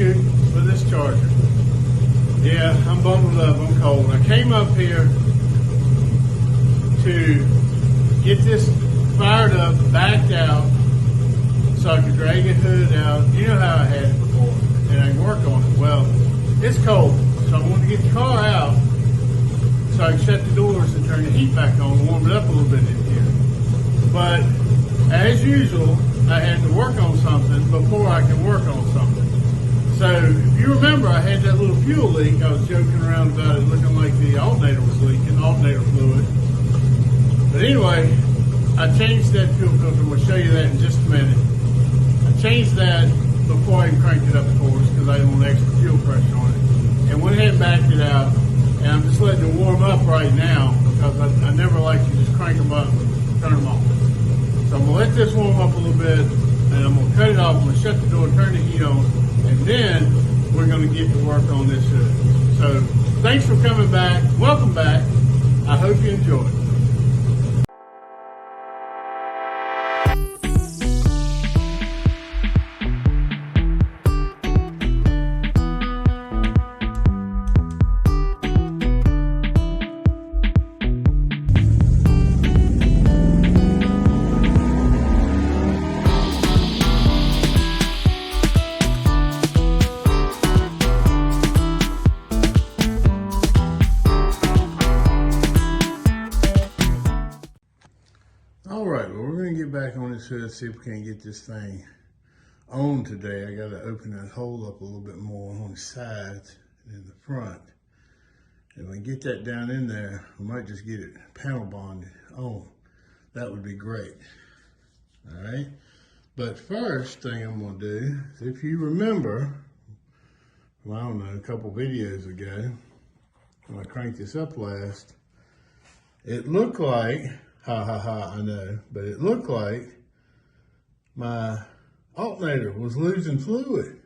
issue with this charger. Yeah, I'm bundled up, I'm cold. I came up here to get this fired up, backed out, so I could drag the hood out. You know how I had it before, and I can work on it. Well, it's cold, so I want to get the car out so I can shut the doors and turn the heat back on and warm it up a little bit in here. But as usual, I had to work on something before I could work on something. So if you remember, I had that little fuel leak. I was joking around about it looking like the alternator was leaking, alternator fluid. But anyway, I changed that fuel filter. We'll show you that in just a minute. I changed that before I cranked it up, of course, because I didn't want extra fuel pressure on it. And went ahead and backed it out. And I'm just letting it warm up right now because I never like to just crank them up and turn them off. So I'm going to let this warm up a little bit, and I'm going to cut it off. I'm going to shut the door, turn the heat on, and then we're going to get to work on this hood. So thanks for coming back. Welcome back. I hope you enjoy it. All right, well, we're going to get back on this hood, see if we can get this thing on today. I got to open that hole up a little bit more on the sides and in the front. And if I get that down in there, we might just get it panel bonded on. That would be great. All right. But first thing I'm going to do is, if you remember, well, I don't know, a couple videos ago, when I cranked this up last, it looked like, I know, but it looked like my alternator was losing fluid.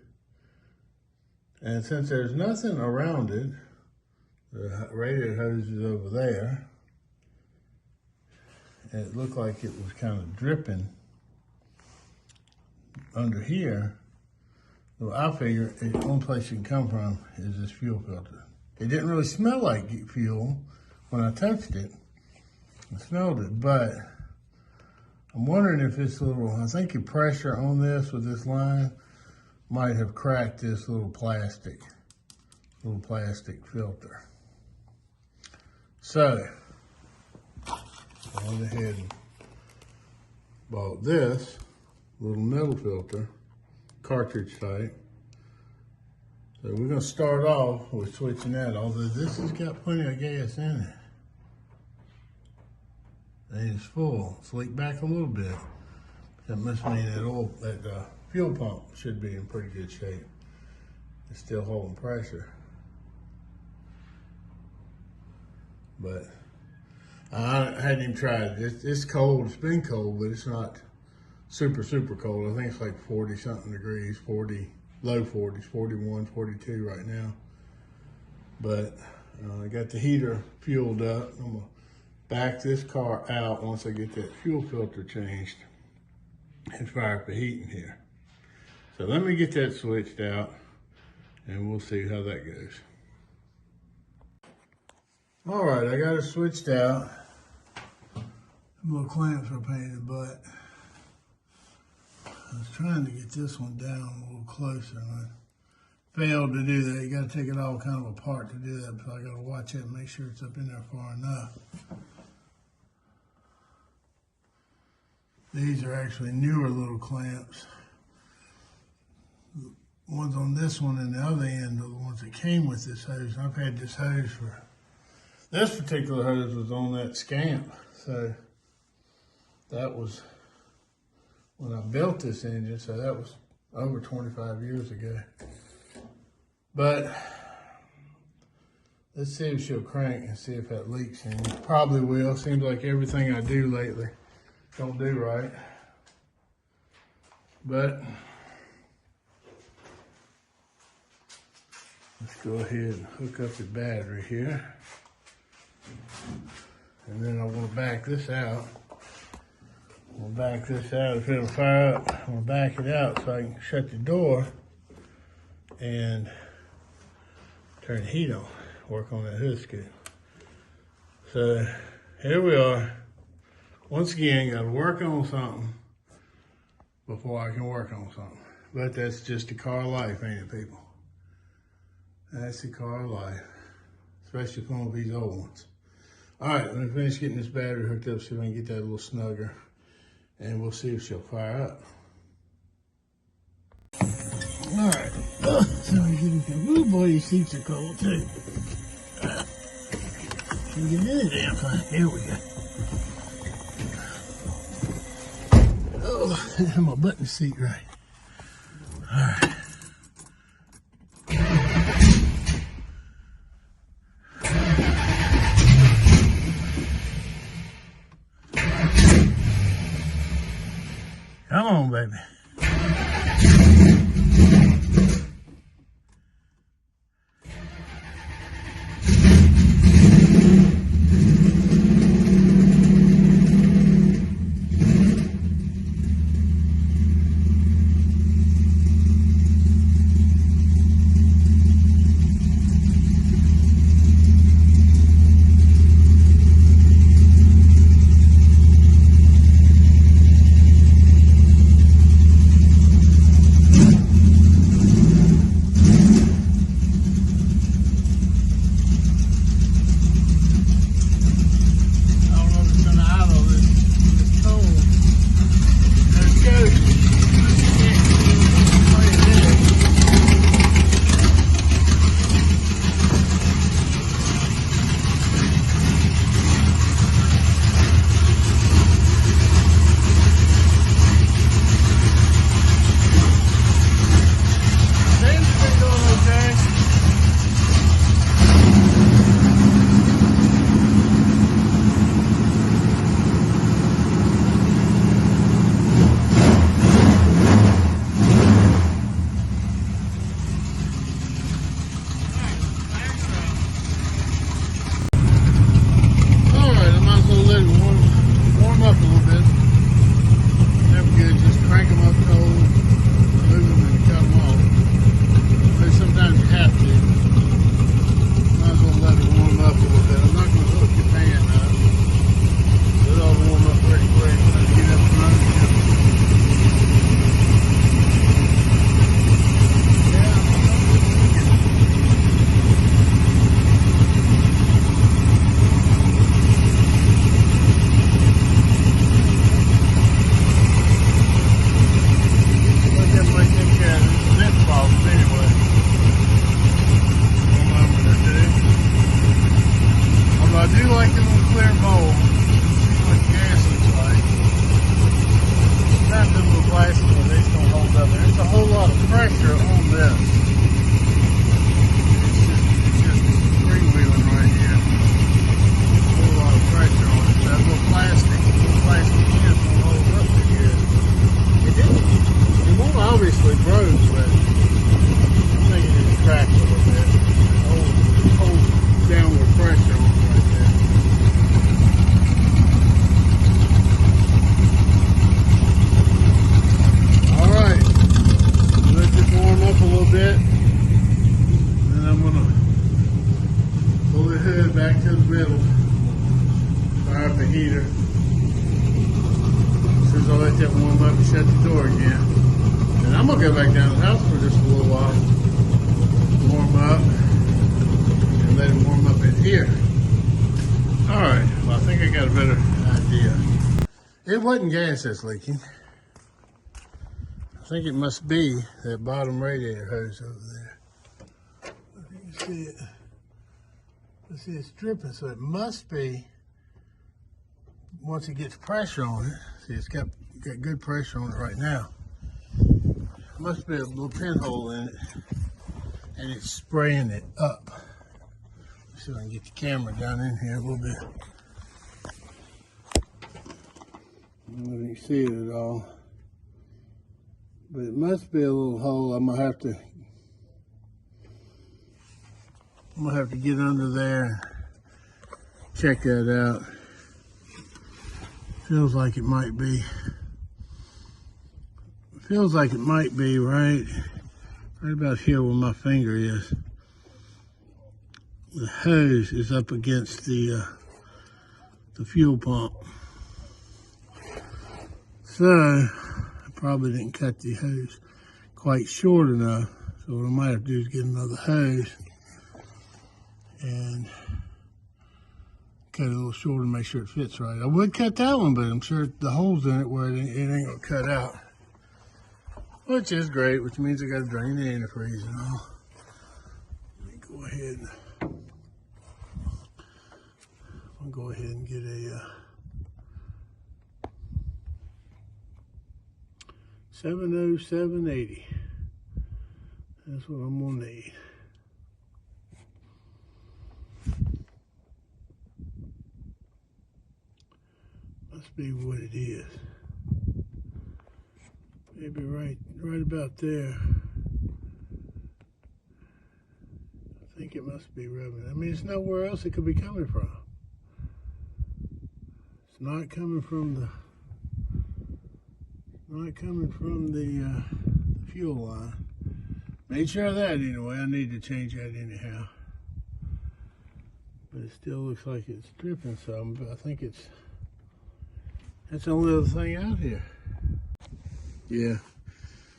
And since there's nothing around it, the radiator hose is over there, and it looked like it was kind of dripping under here. So I figured the only place you can come from is this fuel filter. It didn't really smell like fuel when I touched it. I smelled it, but I'm wondering if this little, I think the pressure on this with this line might have cracked this little plastic filter. So I went ahead and bought this little metal filter, cartridge type. So we're going to start off with switching that, although this has got plenty of gas in it. And it's full. It's leaked back a little bit. That must mean that fuel pump should be in pretty good shape. It's still holding pressure. But I hadn't even tried it. It's cold. It's been cold, but it's not super cold. I think it's like 40 something degrees, 40, low 40s, 41, 42 right now. But I got the heater fueled up. I'm gonna back this car out once I get that fuel filter changed and fire up the heat in here. So let me get that switched out and we'll see how that goes. All right, I got it switched out. The little clamps are a pain in the butt. I was trying to get this one down a little closer and I failed to do that. You got to take it all kind of apart to do that, so I got to watch it and make sure it's up in there far enough. These are actually newer little clamps. The ones on this one and the other end are the ones that came with this hose. I've had this hose for, this particular hose was on that Scamp. So that was when I built this engine, so that was over 25 years ago. But let's see if she'll crank and see if that leaks in. Probably will. Seems like everything I do lately don't do right. But let's go ahead and hook up the battery here. And then I want to back this out. I'll back this out. If it'll fire up, I'm going to back it out so I can shut the door and turn the heat on, work on that hood scoop. So here we are. Once again, got to work on something before I can work on something. But that's just the car life, ain't it, people? That's the car life, especially for one of these old ones. All right, let me finish getting this battery hooked up so we can get that a little snugger, and we'll see if she'll fire up. All right, so we get it. Ooh, boy, these seats are cold too. Can get in the damn thing. Here we go. Oh, I have my button seat right. All right. Come on, baby. Shut the door again. And I'm gonna go back down to the house for just a little while, warm up, and let it warm up in here. All right, well, I think I got a better idea. It wasn't gas that's leaking. I think it must be that bottom radiator hose over there. You can see it. You see it's dripping, so it must be, once it gets pressure on it, see it's got good pressure on it right now. Must be a little pinhole in it, and it's spraying it up. Let's see if I can get the camera down in here a little bit. I don't know if you can see it at all, but it must be a little hole. I'm gonna have to get under there and check that out. Feels like it might be. Feels like it might be right right about here where my finger is. The hose is up against the fuel pump. So I probably didn't cut the hose quite short enough. So what I might have to do is get another hose and cut it a little shorter to make sure it fits right. I would cut that one, but I'm sure the hole's in it where it ain't gonna cut out. Which is great, which means I gotta drain the antifreeze and all. Let me go ahead and I'll go ahead and get a 70780. That's what I'm gonna need. Must be what it is. Maybe right about there. I think it must be rubbing. I mean, it's nowhere else it could be coming from. It's not coming from the fuel line. Made sure of that anyway. I need to change that anyhow. But it still looks like it's dripping some, but I think that's the only other thing out here. Yeah.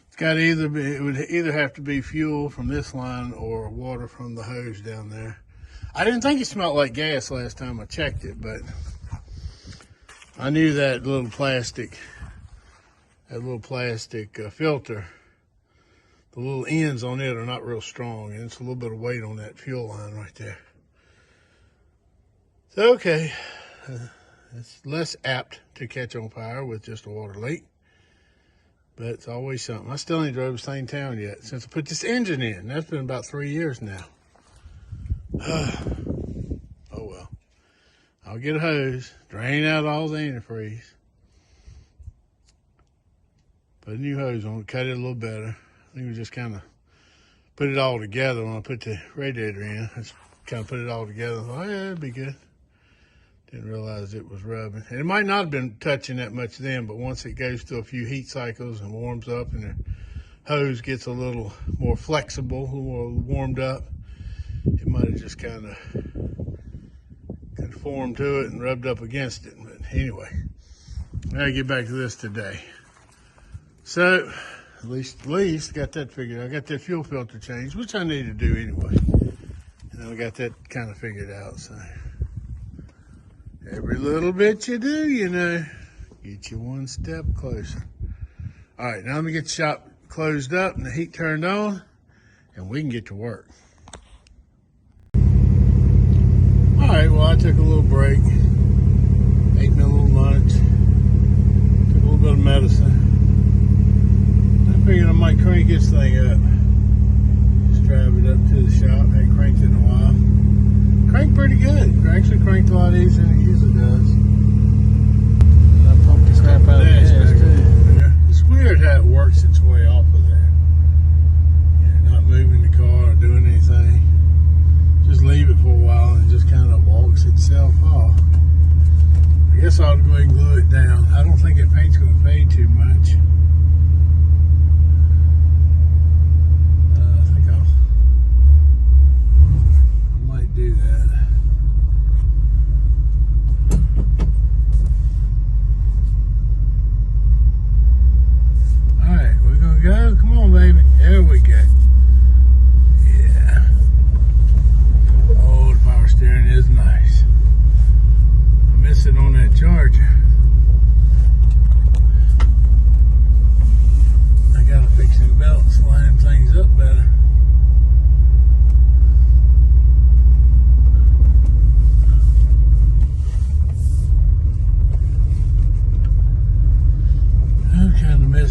It's got it would either have to be fuel from this line or water from the hose down there. I didn't think it smelled like gas last time I checked it, but I knew that little plastic filter, the little ends on it are not real strong, and it's a little bit of weight on that fuel line right there. So, okay, it's less apt to catch on fire with just a water leak, but it's always something. I still ain't drove the same town yet since I put this engine in. That's been about 3 years now. Oh well. I'll get a hose, drain out all the antifreeze, put a new hose on it, cut it a little better. I think we just kind of put it all together when I put the radiator in. I just kind of put it all together. I thought, yeah, it'd be good. Didn't realize it was rubbing. And it might not have been touching that much then, but once it goes through a few heat cycles and warms up and the hose gets a little more flexible, a little more warmed up, it might have just kind of conformed to it and rubbed up against it. But anyway, I gotta get back to this today. So, at least got that figured out. I got that fuel filter changed, which I need to do anyway. And then I got that kind of figured out, so. Every little bit you do, you know, get you one step closer. All right, now let me get the shop closed up and the heat turned on, and we can get to work. All right, well, I took a little break, ate me a little lunch, took a little bit of medicine. I figured I might crank this thing up. Just drive it up to the shop. I ain't cranked it in a while. Cranked pretty good. Actually cranked a lot easier than it usually does. And I pumped the crap out of the gas too. Yeah. It's weird how it works its way off of that. Yeah, not moving the car or doing anything. Just leave it for a while and it just kind of walks itself off. I guess I'll go ahead and glue it down. I don't think that paint's going to fade too much. Do that. All right, we're gonna go. Come on, baby. There we go. Yeah. Oh, the power steering is nice. I miss it on that charger. I gotta fix the belts, line things up better.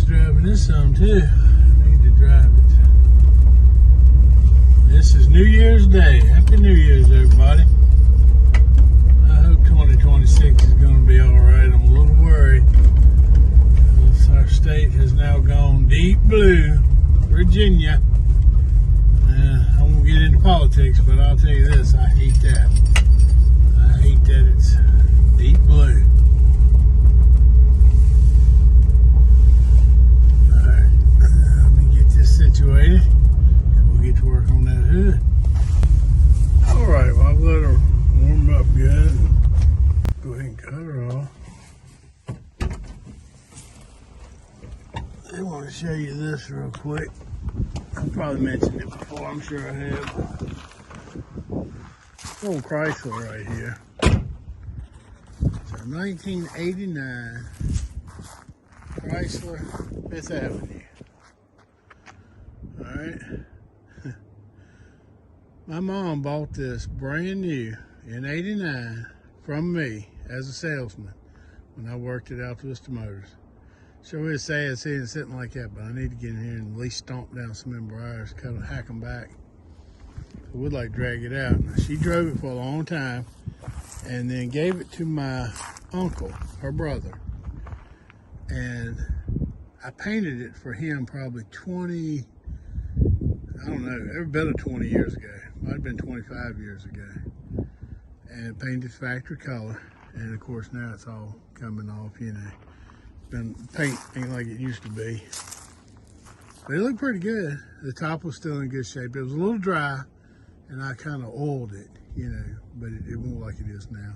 Driving this some too. I need to drive it. This is New Year's Day. Happy New Year's, everybody. I hope 2026 is going to be all right. I'm a little worried. Our state has now gone deep blue. Virginia. I won't get into politics, but I'll tell you this. I hate that. I hate that it's deep blue. Situated. show you this real quick. I probably mentioned it before, I'm sure I have. Old Chrysler right here. It's a 1989 Chrysler Fifth Avenue. Alright. My mom bought this brand new in '89 from me as a salesman when I worked at Alta Vista Motors. Sure is sad seeing it sitting like that, but I need to get in here and at least stomp down some of them briars, cut them, hack them back. I would like to drag it out. Now, she drove it for a long time and then gave it to my uncle, her brother. And I painted it for him probably 20, I don't know, every bit of 20 years ago. Might have been 25 years ago. And painted factory color. And of course now it's all coming off, you know. Paint ain't like it used to be. But it looked pretty good. The top was still in good shape. It was a little dry, and I kind of oiled it, you know, but it won't like it is now.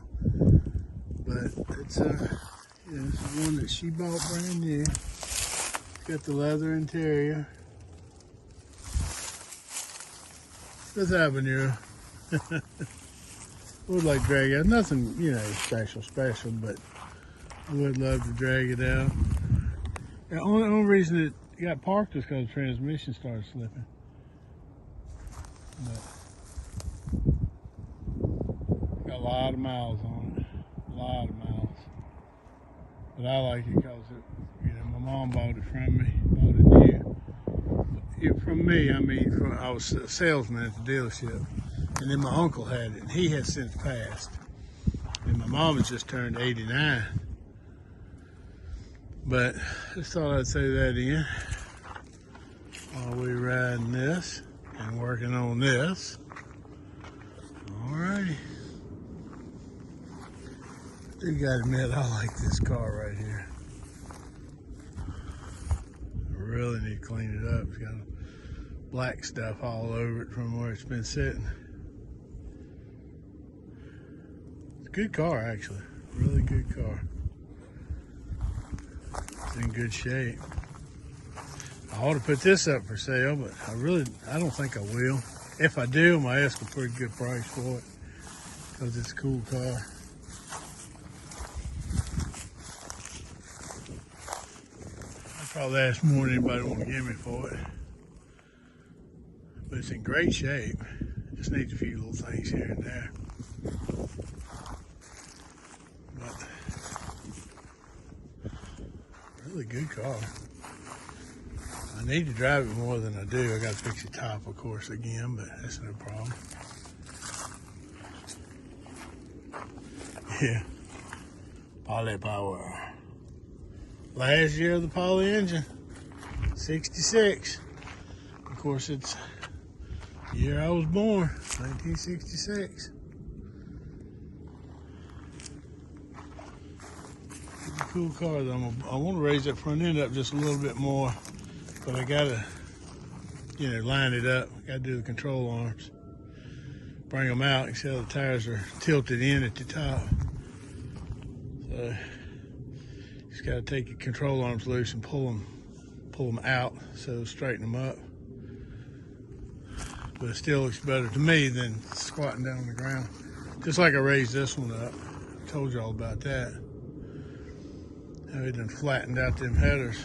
But it's you know, it's one that she bought brand new. It's got the leather interior. Fifth Avenue. Would like to drag out. Nothing, you know, special, but I would love to drag it out. The only reason it got parked was because the transmission started slipping. But got a lot of miles on it. A lot of miles. But I like it because you know, my mom bought it from me. Bought it new. From me, I mean, I was a salesman at the dealership. And then my uncle had it, and he has since passed. And my mom has just turned 89. But just thought I'd say that in while we're riding this and working on this. Alrighty. I do gotta admit, I like this car right here. I really need to clean it up. It's got black stuff all over it from where it's been sitting. It's a good car, actually. Really good car. In good shape. I ought to put this up for sale, but I don't think I will. If I do, I'm gonna ask a pretty good price for it because it's a cool car. I'll probably ask more than anybody want to give me for it. But it's in great shape. Just needs a few little things here and there. Really good car. I need to drive it more than I do. I got to fix the top, of course, again, but that's no problem. Yeah. Poly Power. Last year of the Poly engine, 66. Of course, it's the year I was born, 1966. Cool car though. I want to raise that front end up just a little bit more, but I gotta, you know, line it up. Gotta do the control arms, bring them out. You see how the tires are tilted in at the top, so just gotta take your control arms loose and pull them out, so straighten them up. But it still looks better to me than squatting down on the ground. Just like I raised this one up. I told you all about that. How it done flattened out them headers.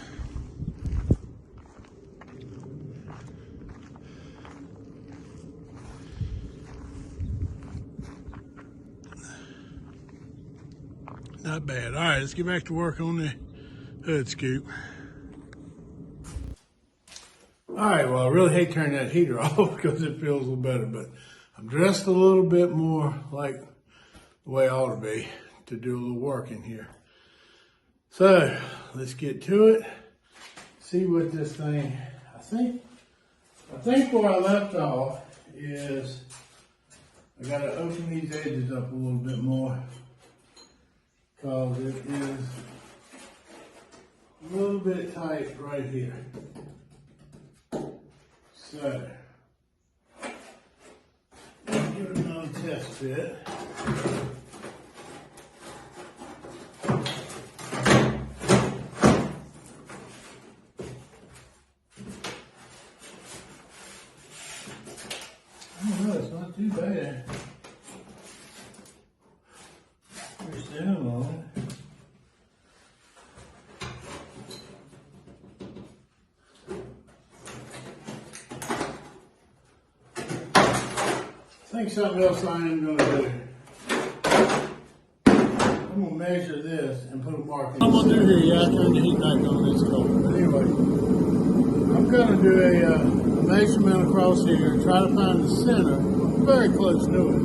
Not bad. All right, let's get back to work on the hood scoop. All right, well, I really hate turning that heater off because it feels a little better, but I'm dressed a little bit more like the way I ought to be to do a little work in here. So let's get to it. See what this thing, I think where I left off is I gotta open these edges up a little bit more because it is a little bit tight right here. So give it another test fit. it's not too bad. Push down on it. I think something else I am going to do. I'm going to measure this and put a mark in. I'm going to do here, yeah, I turn the heat back on this cold. But anyway, I'm going to do a measurement across here and try to find the center. I'm very close to it.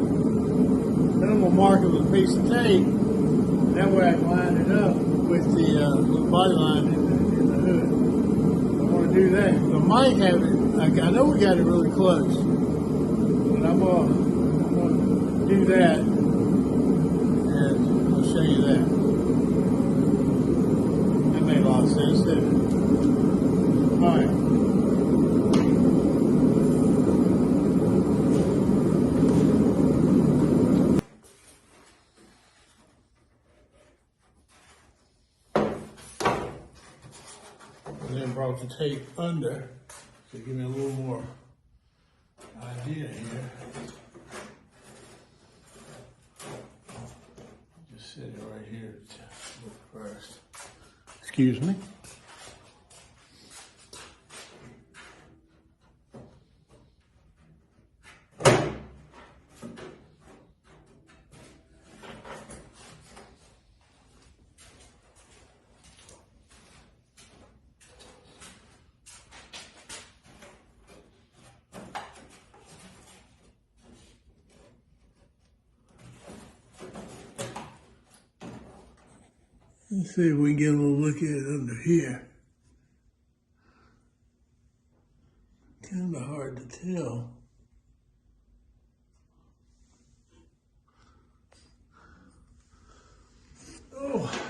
Then I'm going to mark it with a piece of tape. That way I can line it up with the little body line in the hood. I want to do that. I might have it, I know we got it really close. But I'm going to do that. And I'll show you that. That made a lot of sense, didn't it? Alright. And then brought the tape under to give me a little more idea here. Just sit it right here to look first. Excuse me. Let's see if we can get a little look at it under here. Kind of hard to tell. Oh.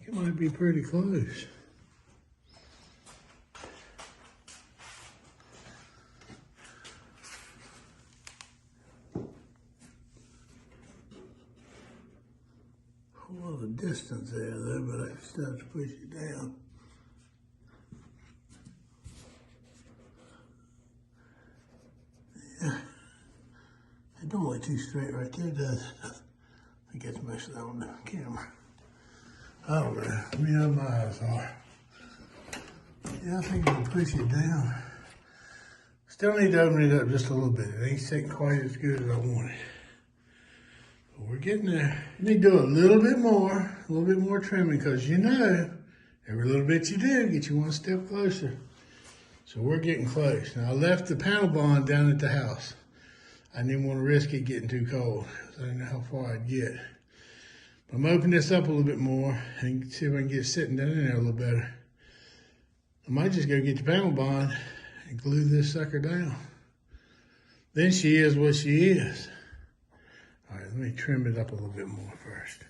It might be pretty close. A lot of distance there though, but I still have to push it down. Yeah. It don't look too straight right there, does it? I think it's messing on the camera. I don't know. I mean, how my eyes are. Yeah, I think I'll push it down. Still need to open it up just a little bit. It ain't sitting quite as good as I want it. But we're getting there. You need to do a little bit more trimming, because you know, every little bit you do, get you one step closer. So we're getting close. Now, I left the panel bond down at the house. I didn't want to risk it getting too cold, because I didn't know how far I'd get. I'm gonna open this up a little bit more and see if I can get it sitting down in there a little better. I might just go get the panel bond and glue this sucker down. Then she is what she is. All right, let me trim it up a little bit more first.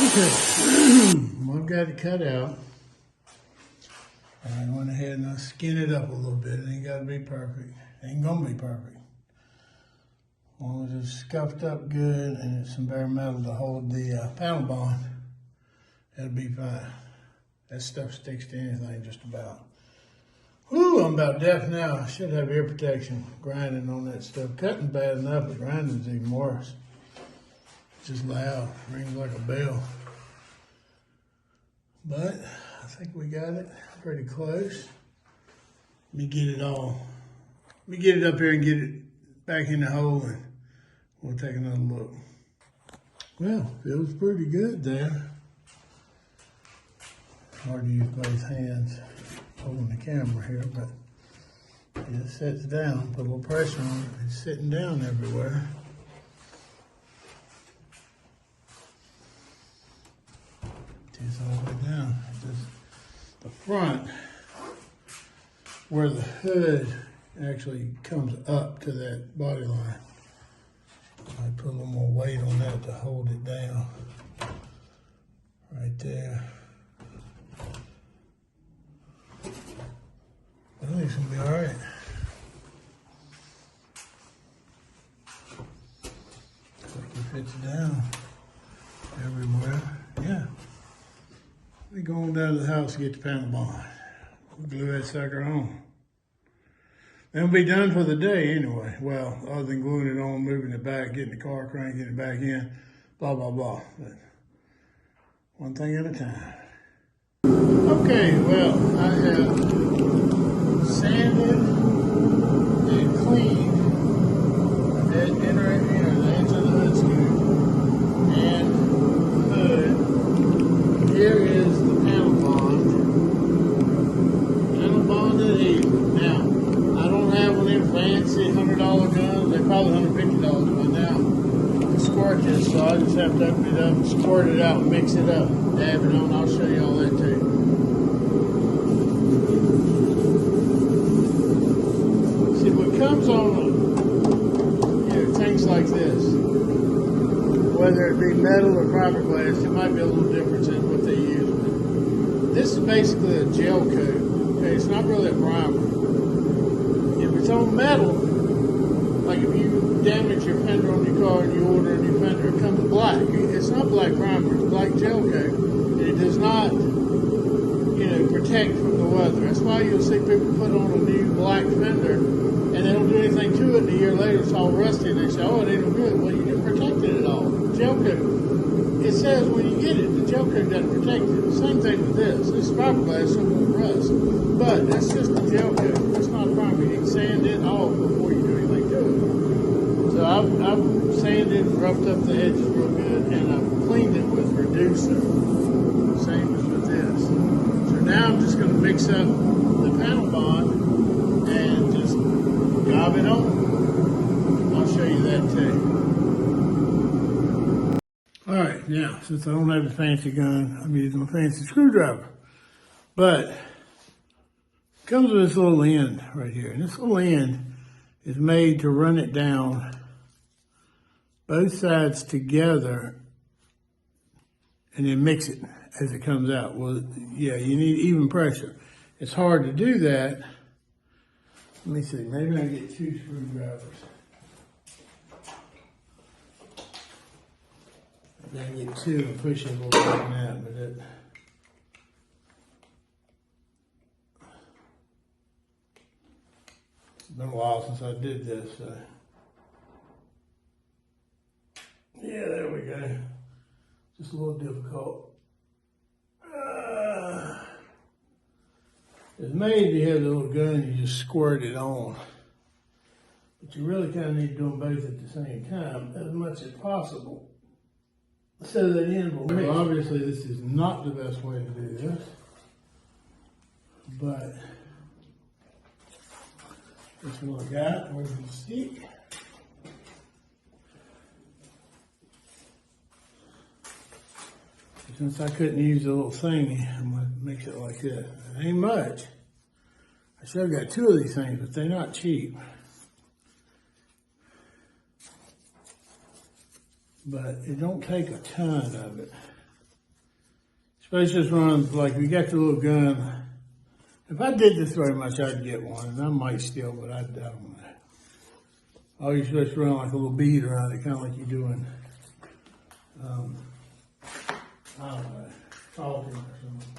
Okay, well, I've got it cut out. I went ahead and I skinned it up a little bit. It ain't got to be perfect. It ain't gonna be perfect. As long as it's scuffed up good and it's some bare metal to hold the panel bond, that'll be fine. That stuff sticks to anything just about. Whew, I'm about deaf now. I should have ear protection grinding on that stuff. Cutting bad enough, but grinding's even worse. It's just loud, rings like a bell. But I think we got it pretty close. Let me get it all. Let me get it up here and get it back in the hole, and we'll take another look. Well, feels pretty good there. Hard to use both hands holding the camera here, but it sits down, put a little pressure on it, it's sitting down everywhere. It's all the way down. Just the front, where the hood actually comes up to that body line. I put a little more weight on that to hold it down. Right there. I think it's gonna be all right. Looks like it fits down everywhere. Yeah. We going down to the house to get the panel bond. We'll glue that sucker on. That'll be done for the day anyway. Well, other than gluing it on, moving it back, getting the car crank, getting it back in, blah, blah, blah. But one thing at a time. Okay, well, I have sanded and cleaned the edge of the hood scoop and the hood. Here is the panel bond. Panel bond adhesive. Now, I don't have one of them fancy $100 guns. They're probably $150 by now to squirt this, so I just have to open it up, squirt it out, mix it up, dab it on. I'll show you all that too. See, what comes on tanks like this, whether it be metal or fiberglass, it might be a little difference in what they use. But this is basically a gel coat. Okay, it's not really a primer. If it's on metal, like if you damage your fender on your car and you order a new fender, it comes black. It's not black primer, it's black gel coat. And it does not, protect from the weather. That's why you'll see people put on a new black fender and they don't do anything to it, and a year later it's all rusty and they say, oh, it ain't no good. Well, you didn't protect it at all. Gel coat. It says when you get it, the gel coat doesn't protect it. Same thing with this. This is fiberglass, so it won't rust. But that's just a gel coat. It's not a primer. You can sand it off before you do anything to it. So I've sanded, roughed up the edges real good, and I've cleaned it with reducer. Same as with this. So now I'm just going to mix up the panel bond and just gob it on. I'll show you that too. All right, now, since I don't have a fancy gun, I'm using a fancy screwdriver. But it comes with this little end right here. And this little end is made to run it down both sides together and then mix it as it comes out. Well, yeah, you need even pressure. It's hard to do that. Let me see, maybe I can get 2 screwdrivers. Maybe I can get 2 and push it a little bit like that, but it's been a while since I did this. Yeah, there we go. Just a little difficult. It's made to have a little gun, you just squirt it on. But you really kind of need to do them both at the same time, as much as possible. So that end will mix. Well, obviously this is not the best way to do this, but this is what I got. Where's the stick? Since I couldn't use the little thingy, I'm going to mix it like this. It ain't much. I should have got 2 of these things, but they're not cheap. But it don't take a ton of it. Especially this runs, like we got the little gun. If I did this very much, I'd get one, and I might still, but I don't know. Oh, you're supposed to run like a little bead around it, kind of like you're doing, I don't know, talking or something.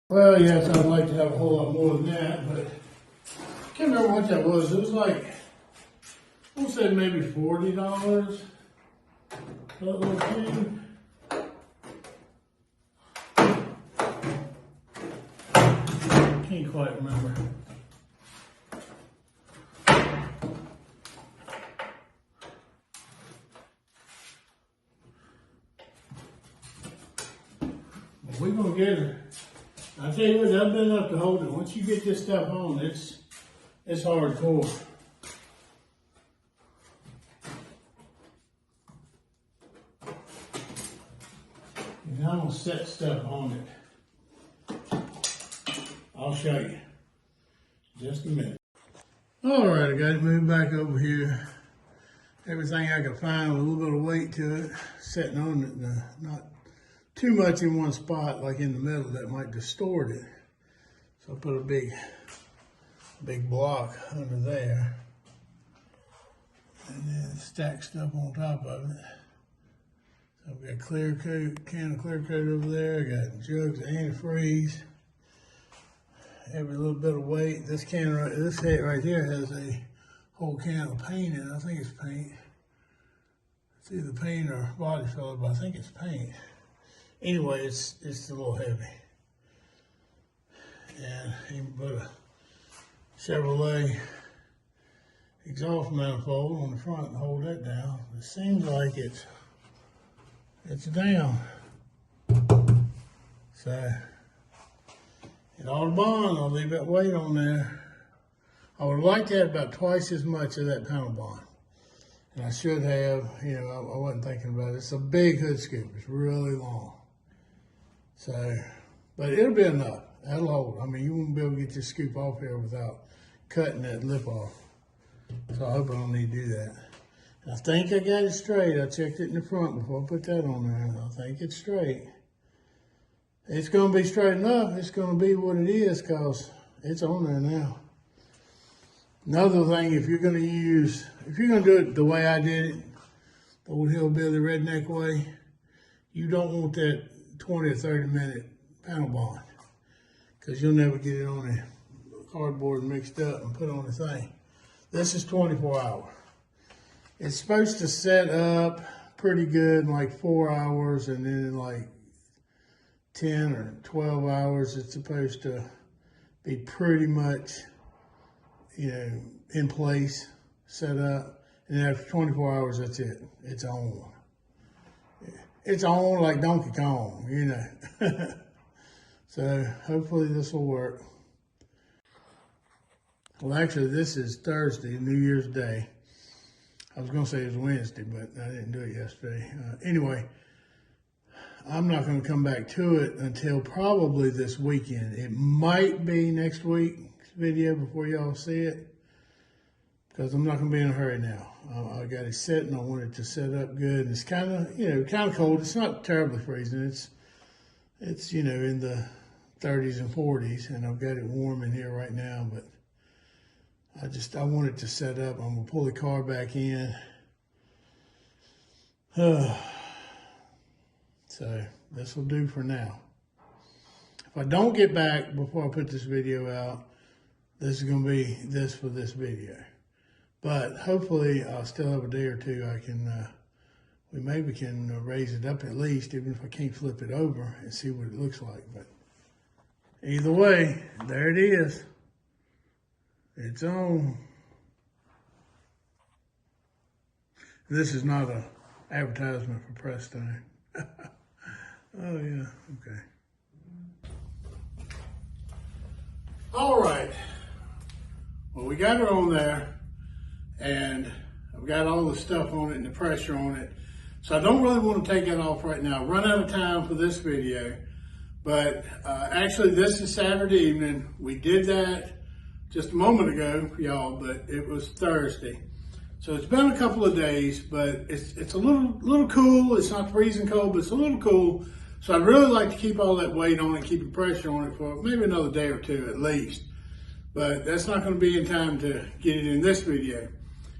Well, yes, I'd like to have a whole lot more than that, but I can't remember what that was. It was like, I want to say maybe $40. That little thing. Can't quite remember. Well, we're gonna get it. I tell you what, that'll be enough to hold it. Once you get this stuff on, it's hardcore. And I'm gonna set stuff on it. I'll show you. Just a minute. All right, I got to move back over here. Everything I could find with a little bit of weight to it, sitting on it, not too much in one spot, like in the middle, that might distort it. So I put a big block under there, and then stack stuff on top of it. So I've got clear coat, can of clear coat over there. I got jugs of antifreeze. Every little bit of weight. This can this head right here has a whole can of paint in it. I think it's paint. It's either paint or body filler, but I think it's paint. Anyway, it's a little heavy. And you can put a Chevrolet exhaust manifold on the front and hold that down. It seems like it's down. So it ought to bond. I'll leave that weight on there. I would like to have about twice as much of that panel bond. And I should have, I wasn't thinking about it. It's a big hood scoop. It's really long. So, but it'll be enough. That'll hold. I mean, you won't be able to get this scoop off here without cutting that lip off. So I hope I don't need to do that. I think I got it straight. I checked it in the front before I put that on there. I think it's straight. It's going to be straight enough. It's going to be what it is because it's on there now. Another thing, if you're going to do it the way I did it, the old hillbilly redneck way, you don't want that 20 or 30 minute panel bond because you'll never get it on the cardboard mixed up and put on the thing. This is 24 hours. It's supposed to set up pretty good in like 4 hours, and then in like 10 or 12 hours, it's supposed to be pretty much, in place, set up. And after 24 hours, that's it. It's on. It's on like Donkey Kong, So hopefully this will work. Well, actually, this is Thursday, New Year's Day. I was going to say it was Wednesday, but I didn't do it yesterday. Anyway, I'm not going to come back to it until probably this weekend. It might be next week's video before y'all see it, because I'm not going to be in a hurry now. I got it set, and I want it to set up good. It's kind of kind of cold. It's not terribly freezing. It's in the 30s and 40s, and I've got it warm in here right now, but I want it to set up. I'm going to pull the car back in. So this will do for now. If I don't get back before I put this video out, this is going to be this for this video. But hopefully I'll still have a day or two. We maybe can raise it up at least, even if I can't flip it over, and see what it looks like. But either way, there it is. It's on. This is not an advertisement for Prestone. Oh yeah, okay. All right. Well, we got her on there, and I've got all the stuff on it and the pressure on it. So I don't really want to take that off right now. Run out of time for this video. But actually, this is Saturday evening. We did that just a moment ago, y'all, but it was Thursday. So it's been a couple of days, but it's a little cool. It's not freezing cold, but it's a little cool. So I'd really like to keep all that weight on it, keep the pressure on it for maybe another day or two at least. But that's not going to be in time to get it in this video.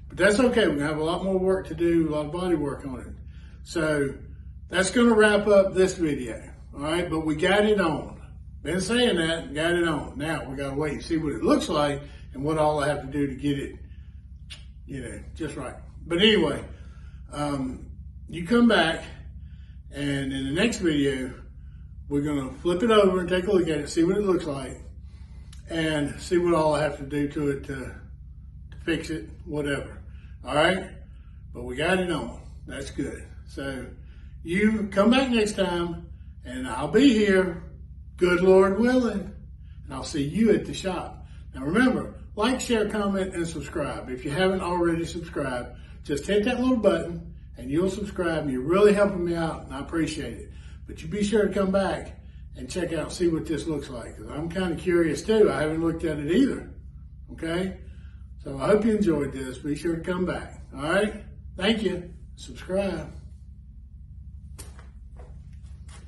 But that's okay. We're going to have a lot more work to do, a lot of body work on it. So that's going to wrap up this video. All right, but we got it on. Been saying that, got it on. Now we gotta wait and see what it looks like and what all I have to do to get it, just right. But anyway, you come back, and in the next video, we're gonna flip it over and take a look at it, see what it looks like, and see what all I have to do to it to fix it, whatever. All right? But we got it on. That's good. So you come back next time, and I'll be here, good Lord willing, and I'll see you at the shop. Now remember, like, share, comment, and subscribe. If you haven't already subscribed, just hit that little button, and you'll subscribe. You're really helping me out, and I appreciate it. But you be sure to come back and check out, see what this looks like, because I'm kind of curious too. I haven't looked at it either. Okay? So I hope you enjoyed this. Be sure to come back. All right? Thank you. Subscribe.